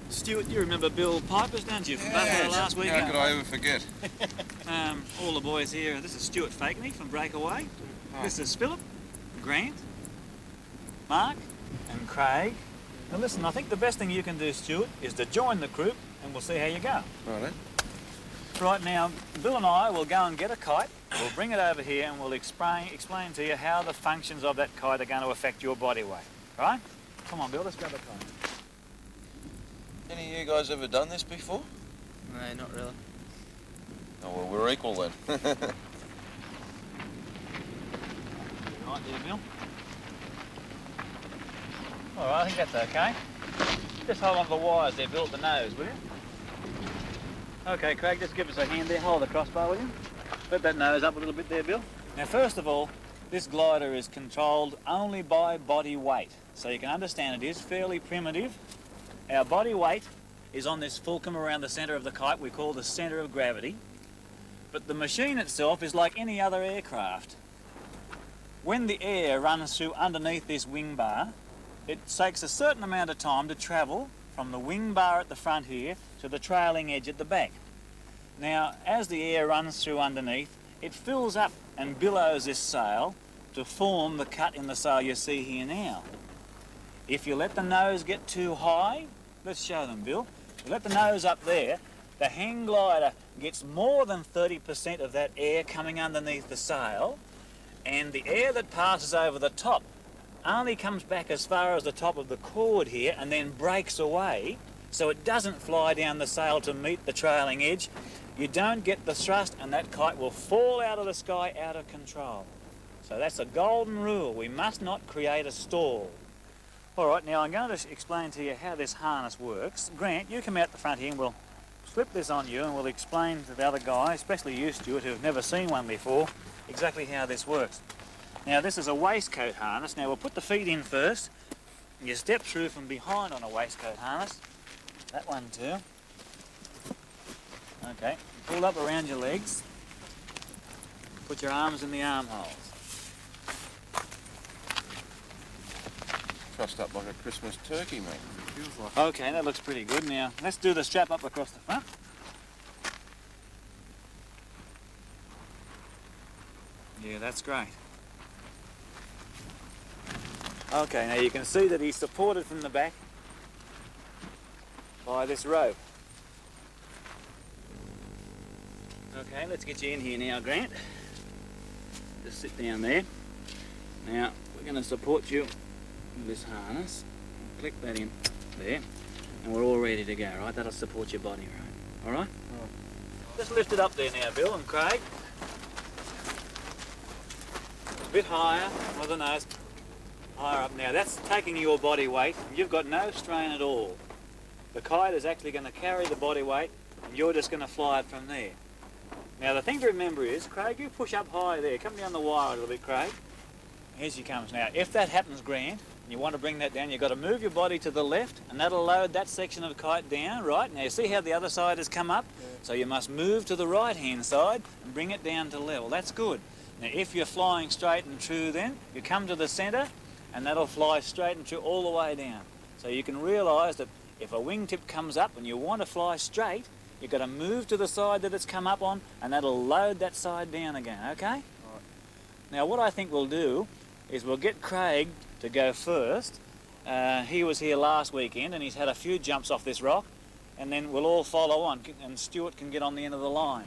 Stuart, you remember Bill Pipers, don't you, from Yeah, Buffalo last weekend? How could I ever forget? All the boys here, this is Stuart Fakeney from Breakaway. Oh. This is Philip, Grant, Mark and Craig. Now listen, I think the best thing you can do, Stuart, is to join the group and we'll see how you go. Right. Right now, Bill and I will go and get a kite, we'll bring it over here and we'll explain to you how the functions of that kite are going to affect your body weight. Right? Come on, Bill, let's grab a kite. Any of you guys ever done this before? No, not really. Oh, well, we're equal then. Right there, Bill. All right, I think that's okay. Just hold on to the wires there, Bill, at the nose, will you? Okay, Craig, just give us a hand there. Hold the crossbar, will you? Let that nose up a little bit there, Bill. Now, first of all, this glider is controlled only by body weight. So you can understand it is fairly primitive. Our body weight is on this fulcrum around the centre of the kite we call the centre of gravity. But the machine itself is like any other aircraft. When the air runs through underneath this wing bar, it takes a certain amount of time to travel from the wing bar at the front here to the trailing edge at the back. Now, as the air runs through underneath, it fills up and billows this sail to form the cut in the sail you see here now. If you let the nose get too high, let's show them, Bill. You let the nose up there, the hang glider gets more than 30% of that air coming underneath the sail, and the air that passes over the top only comes back as far as the top of the cord here and then breaks away, so it doesn't fly down the sail to meet the trailing edge. You don't get the thrust and that kite will fall out of the sky out of control. So that's a golden rule. We must not create a stall. All right, now I'm going to explain to you how this harness works. Grant, you come out the front here and we'll slip this on you and we'll explain to the other guys, especially you, Stuart, who've never seen one before, exactly how this works. Now, this is a waistcoat harness. Now, we'll put the feet in first. You step through from behind on a waistcoat harness. That one too. Okay, pull up around your legs. Put your arms in the armholes. Trussed up like a Christmas turkey, mate. Feels like. Okay, that looks pretty good. Now, let's do the strap up across the front. Yeah, that's great. Okay, now you can see that he's supported from the back by this rope. Okay, let's get you in here now, Grant. Just sit down there. Now, we're going to support you with this harness. Click that in there, and we're all ready to go, right? That'll support your body, right? All right? Just lift it up there now, Bill and Craig. A bit higher with the nose. Higher up now. That's taking your body weight. You've got no strain at all. The kite is actually going to carry the body weight, and you're just going to fly it from there. Now, the thing to remember is, Craig, you push up high there. Come down the wire a little bit, Craig. Here she comes now. If that happens, Grant, and you want to bring that down, you've got to move your body to the left, and that'll load that section of kite down, right? Now, you see how the other side has come up? Yeah. So you must move to the right-hand side and bring it down to level. That's good. Now, if you're flying straight and true then, you come to the centre, and that'll fly straight and true all the way down. So you can realise that if a wingtip comes up and you want to fly straight, you've got to move to the side that it's come up on, and that'll load that side down again, okay? Right. Now, what I think we'll do is we'll get Craig to go first. He was here last weekend, and he's had a few jumps off this rock, and then we'll all follow on, and Stuart can get on the end of the line.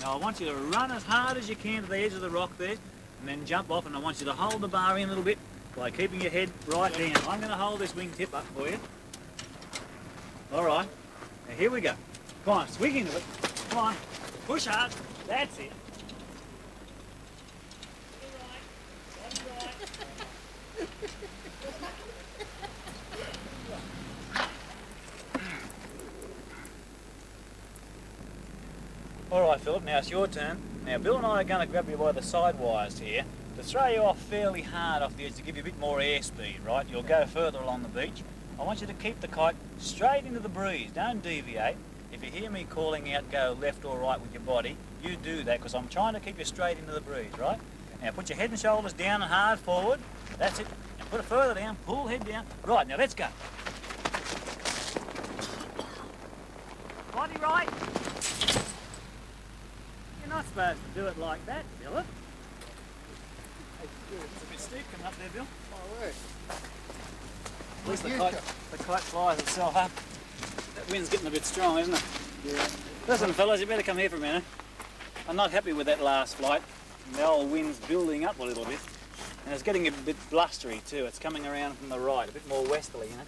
Now, I want you to run as hard as you can to the edge of the rock there, and then jump off, and I want you to hold the bar in a little bit by keeping your head right down. I'm going to hold this wingtip up for you. All right. Now, here we go. Come on, swing into it. Come on. Push hard. That's it. All right, Philip, now it's your turn. Now, Bill and I are going to grab you by the side wires here to throw you off fairly hard off the edge to give you a bit more airspeed, right? You'll go further along the beach. I want you to keep the kite straight into the breeze. Don't deviate. If you hear me calling out, go left or right with your body, you do that, because I'm trying to keep you straight into the breeze, right? Now put your head and shoulders down and hard forward. That's it. And put it further down. Pull head down. Right, now let's go. Body right. You're not supposed to do it like that, Bill. It's a bit steep coming up there, Bill. My word. At least the kite flies itself up. That wind's getting a bit strong, isn't it? Yeah. Listen, fellas, you better come here for a minute. I'm not happy with that last flight. The old wind's building up a little bit. And it's getting a bit blustery too. It's coming around from the right, a bit more westerly, you know.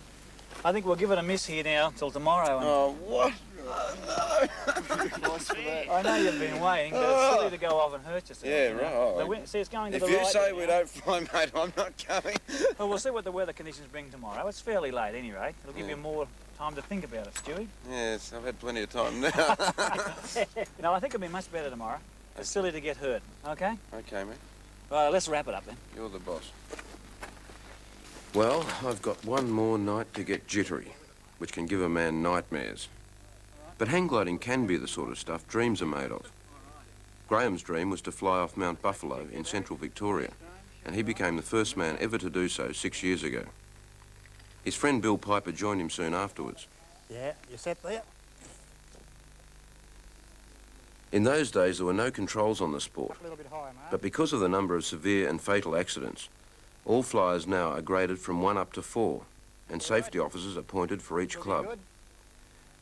I think we'll give it a miss here now till tomorrow. And Oh, what? I know you've been waiting, but it's silly to go off and hurt yourself. Yeah, you know. right. The wind, see, it's going to If the you right. say now. we don't fly, mate, I'm not coming. Well, we'll see what the weather conditions bring tomorrow. It's fairly late at any rate. It'll give you more time to think about it, Stewie. Yes, I've had plenty of time now. No, I think it'll be much better tomorrow. It's silly to get hurt, okay? Okay, mate. Right, let's wrap it up then. You're the boss. Well, I've got one more night to get jittery, which can give a man nightmares. But hang gliding can be the sort of stuff dreams are made of. Graham's dream was to fly off Mount Buffalo in central Victoria, and he became the first man ever to do so 6 years ago. His friend Bill Piper joined him soon afterwards. Yeah, you set there? In those days, there were no controls on the sport, A little bit higher, mate. but because of the number of severe and fatal accidents, all flyers now are graded from 1 up to 4, and safety officers appointed for each club. Good.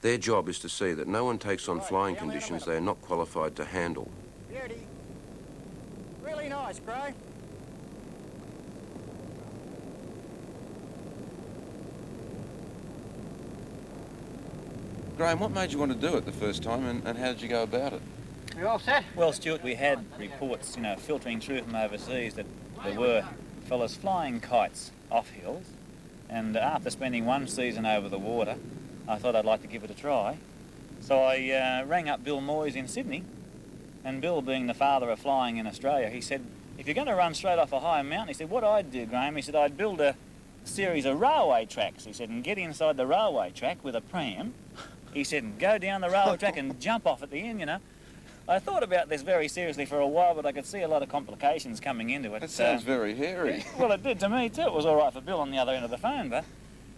Their job is to see that no one takes on flying conditions they are not qualified to handle. Beauty. Really nice, Gray. Graham, what made you want to do it the first time, and how did you go about it? You all set? Well, Stuart, we had reports, filtering through from overseas that there were fellas flying kites off hills, and after spending one season over the water, I thought I'd like to give it a try. So I rang up Bill Moyes in Sydney, and Bill, being the father of flying in Australia, he said, if you're going to run straight off a high mountain, he said, what I'd do, Graham, he said, I'd build a series of railway tracks, he said, and get inside the railway track with a pram, he said, and go down the railway track and jump off at the end, I thought about this very seriously for a while, but I could see a lot of complications coming into it. That sounds very hairy. Well, it did to me too. It was all right for Bill on the other end of the phone,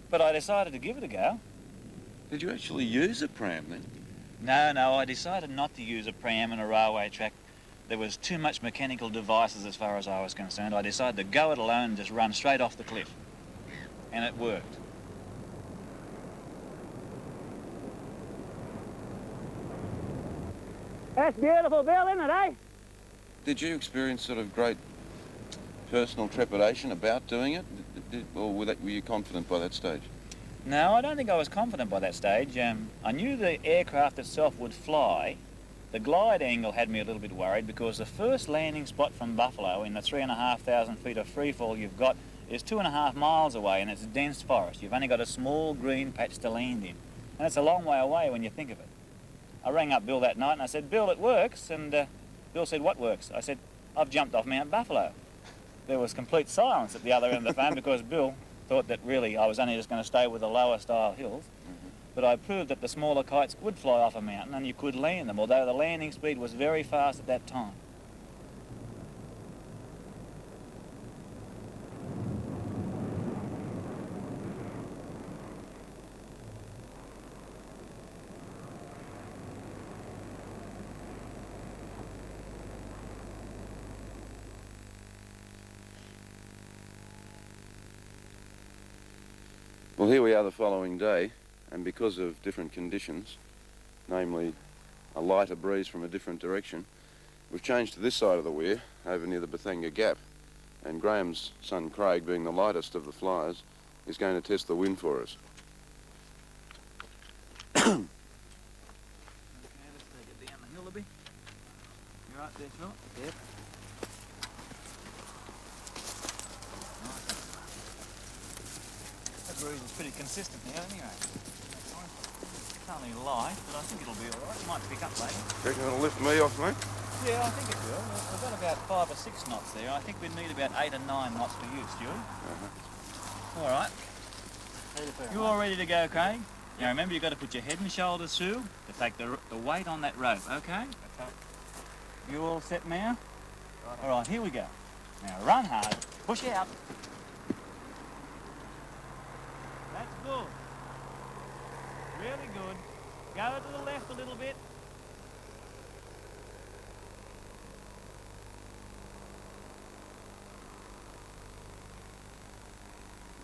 but I decided to give it a go. Did you actually use a pram then? No, I decided not to use a pram in a railway track. There was too much mechanical devices as far as I was concerned. I decided to go it alone and just run straight off the cliff. And it worked. That's beautiful, Bill, isn't it, eh? Did you experience sort of great personal trepidation about doing it? Or were you confident by that stage? No, I don't think I was confident by that stage. I knew the aircraft itself would fly. The glide angle had me a little bit worried because the first landing spot from Buffalo in the 3,500 feet of freefall you've got is 2.5 miles away, and it's dense forest. You've only got a small green patch to land in. And it's a long way away when you think of it. I rang up Bill that night and I said, Bill, it works. And Bill said, what works? I said, I've jumped off Mount Buffalo. There was complete silence at the other end of the phone because Bill thought that really I was only just going to stay with the lower style hills. But I proved that the smaller kites would fly off a mountain and you could land them, although the landing speed was very fast at that time. Well, here we are the following day, and because of different conditions, namely a lighter breeze from a different direction, we've changed to this side of the weir, over near the Bathanga Gap, and Graham's son Craig, being the lightest of the flyers, is going to test the wind for us. Okay, let's take it down the hill a bit. You right there, Phil? Yep. That breeze is pretty consistent now anyway. It's only light, but I think it'll be alright. It might pick up later. Reckon it'll lift me off, mate? Yeah, I think it will. We've got about 5 or 6 knots there. I think we need about 8 or 9 knots for you, Stuart. Alright. You all ready to go, Craig? Now remember, you've got to put your head and shoulders through to take the weight on that rope, okay? You all set now? All right, here we go. Now run hard, push out. That's good. Really good. Go to the left a little bit.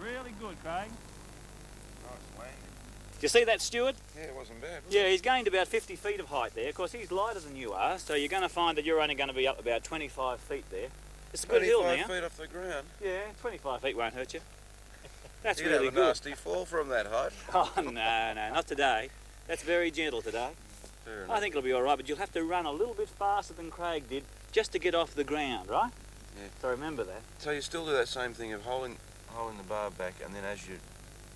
Really good, Craig. Nice wang. Did you see that, Stuart? Yeah, it wasn't bad. Yeah, he's gained about 50 feet of height there. Of course, he's lighter than you are, so you're going to find that you're only going to be up about 25 feet there. It's a good hill now. 25 feet off the ground. Yeah, 25 feet won't hurt you. That's You'd really have a good. nasty fall from that height. Oh, no, not today. That's very gentle today. Fair enough. I think it'll be all right, but you'll have to run a little bit faster than Craig did just to get off the ground, right? Yeah. So remember that. So you still do that same thing of holding the bar back, and then as you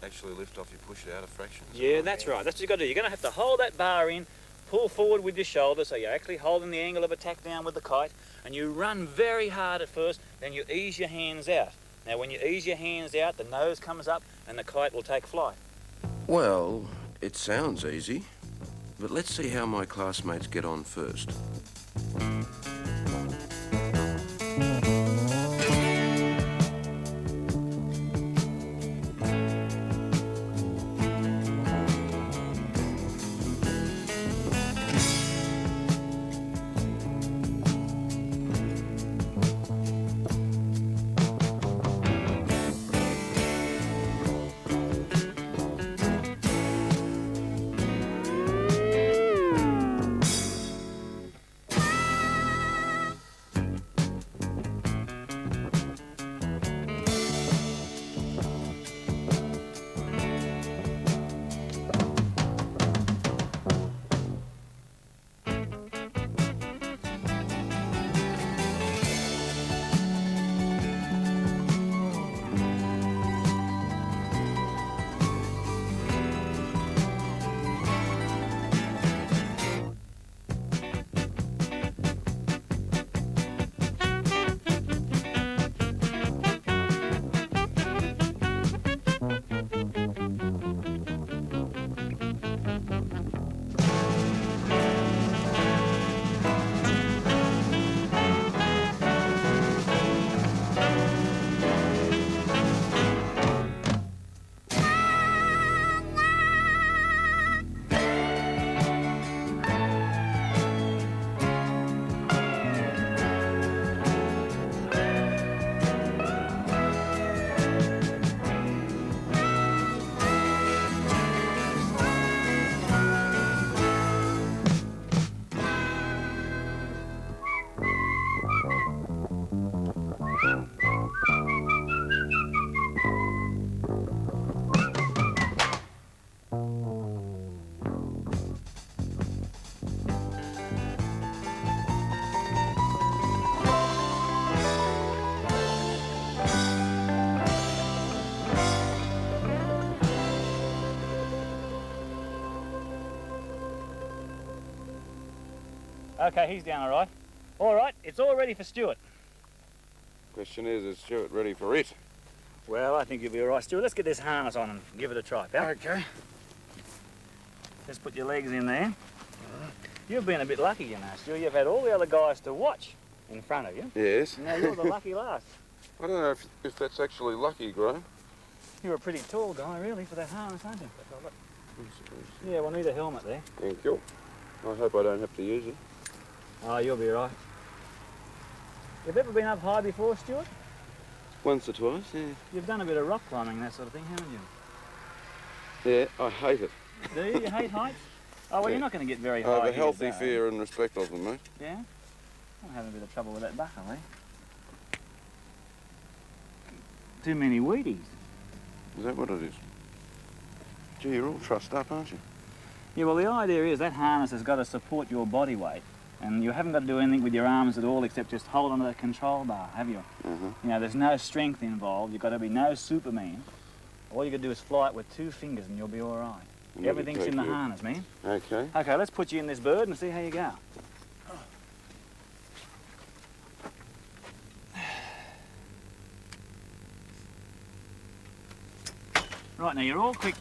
actually lift off, you push it out a fraction? Yeah, that's right. That's what you've got to do. You're going to have to hold that bar in, pull forward with your shoulder, so you're actually holding the angle of attack down with the kite, and you run very hard at first, then you ease your hands out. Now, when you ease your hands out, the nose comes up, and the kite will take flight. Well, it sounds easy, but let's see how my classmates get on first. Okay, he's down all right. All right, it's all ready for Stuart. Question is Stuart ready for it? Well, I think you'll be all right, Stuart. Let's get this harness on and give it a try, pal. Okay. Just put your legs in there. You've been a bit lucky, you know, Stuart. You've had all the other guys to watch in front of you. Yes. Now you're the lucky last. I don't know if that's actually lucky, Graham. You're a pretty tall guy, really, for that harness, aren't you? Yeah, we'll need a helmet there. Thank you. I hope I don't have to use it. Oh, you'll be all right. You've ever been up high before, Stuart? Once or twice, yeah. You've done a bit of rock climbing, that sort of thing, haven't you? Yeah, I hate it. Do you? You hate heights? Oh, well, Yeah. you're not going to get very high. I have a here healthy today. fear and respect of them, mate. Yeah? I'm having a bit of trouble with that buckle, eh? Too many Wheaties. Is that what it is? Gee, you're all trussed up, aren't you? Yeah, well, the idea is that harness has got to support your body weight. And you haven't got to do anything with your arms at all except just hold onto the control bar, have you? You know, there's no strength involved. You've got to be no Superman. All you got to do is fly it with 2 fingers and you'll be all right. And Everything's in the take you. harness, man. Okay. Okay, let's put you in this bird and see how you go. Right, now you're all quick